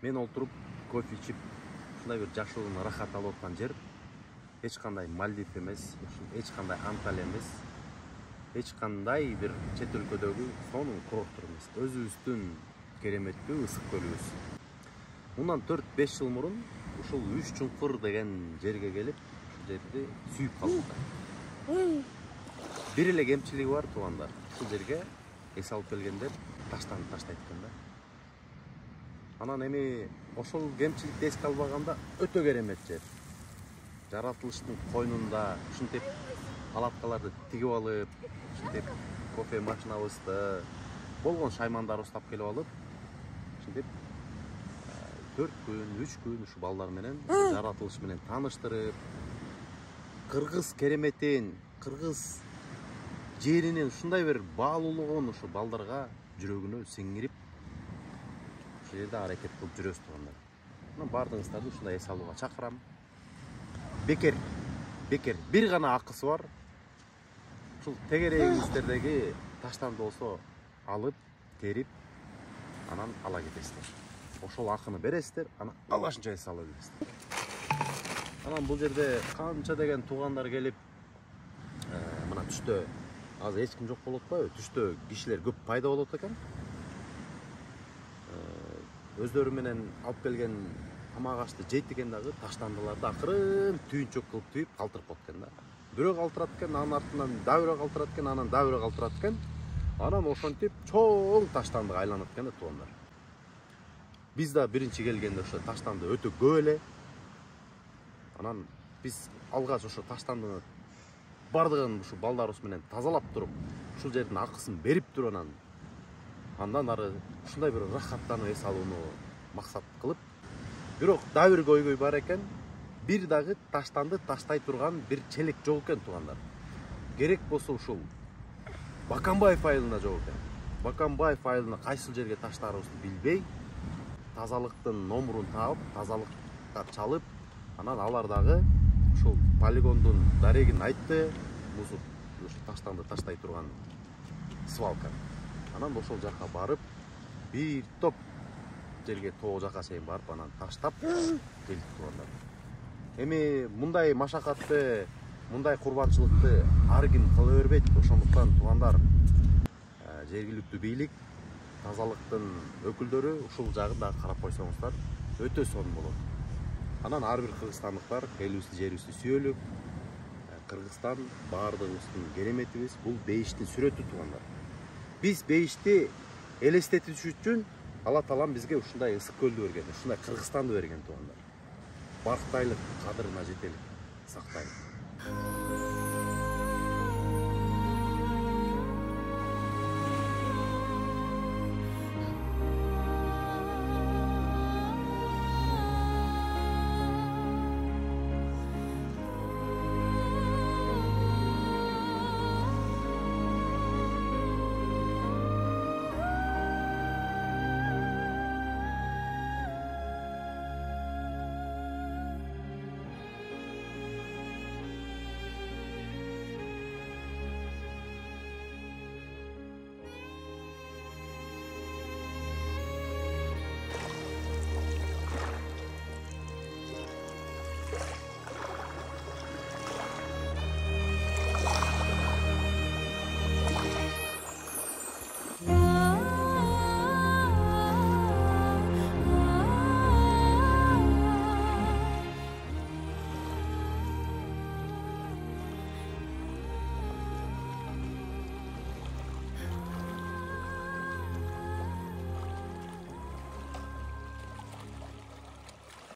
Мен олтуруп кофе ичип ушундай бир жашоодон рахат алып аткан жер эч кандай Мальдив эмес, эч кандай Анталия эмес, эч кандай бир чет өлкөдөгү сонун курорттор эмес. Өзүбүздүн кереметтүү ысык көлүбүз. Мындан 4-5 жыл мурун ушул Үч Чуңкур деген жерге келип, ушул жерди сүйүп калдык. Бир эле кемчилиги бар туугандар. Ушул жерге эс алып келгендер таштанып таштайт экен да. Анан эми ошол кемчиликти эске албаганда өтө керемет жер. Жаратылыштын койнунда ушинтип палаткаларды тигип алып, ушинтип кофе машинабызды, болгон шаймандарыбызды алып келип алып, ушинтип 4 күн, 3 күн ушу балдар менен жаратылыш менен тааныштырып, кыргыз кереметин, кыргыз жеринин ушундай бир баалуулугун ушу балдарга жүрөгүнө сиңирип, ушул жерде аракет кылып жүрөбүз туугандар. Мына бардыгыңыздарды ушундай эс алууга чакырам. Бекер, бир гана акысы бар. Ушул тегерегиңиздердеги таштанды болсо алып, терип, анан ала кетесиздер. Ошол акыны бересиздер, анан алашынча эс ала бересиздер. Анан бул жерде канча деген туугандар келип, мына түштө азыр эч ким жок болуп атпайбы? Түштө кишилер көп пайда болот экен. Өздөрү менен алып келген тамак ашты жейт экен дагы, таштандыларды акырын түйүнчөк кылып түйүп калтырып коет экен да. Бирөө калтырат экен, анын артынан дагы бирөө калтырат экен, анан дагы бирөө калтырат экен. Анан ошентип чоң таштандыга айланат экен да туугандар. Биз да биринчи келгенде ошо таштанды өтө көп эле. Анан биз алгач ошо таштандыны бардыгын ушу балдарыбыз менен тазалап туруп, ушул жердин акысын берип туруп андан ары ушундай бир рахаттанып эс алууну максат кылып, бирок дагы бир көйгөй бар экен. Бир дагы таштанды таштай турган бир челек жок экен туугандар. Керек болсо ушул Баканбаев айылында жок экен. Баканбаев айылына кайсыл жерге таштаарыбызды билбей, тазалыктын номурун таап, тазалыкка чалып, анан алар дагы ушул полигондун дарегин айтты, мусор ушу таштанды таштай турган свалка. Анан ошол жака барып, бир топ жерге тоо жака чейин барып, анан таштап келдик туугандар. Эми мындай машакатты, мындай курбанчылыкты ар ким кыла бербейт. Ошондуктан туугандар, жергиликтүү бийлик, тазалыктын өкүлдөрү ушул жагын да карап койсоңуздар өтө сонун болот. Анан ар бир кыргызстандыктар элибизди, жерибизди сүйөлүк. Кыргызстан баардыгыбыздын кереметибиз, бул бейиштин сүрөтү туугандар. Биз бейишти элестетиш үчүн Алла Таалам бизге ушундай ысык көлдү берген, ушундай Кыргызстанды берген туугандар. Бактайлык, кадырына жетелик, сактайлык.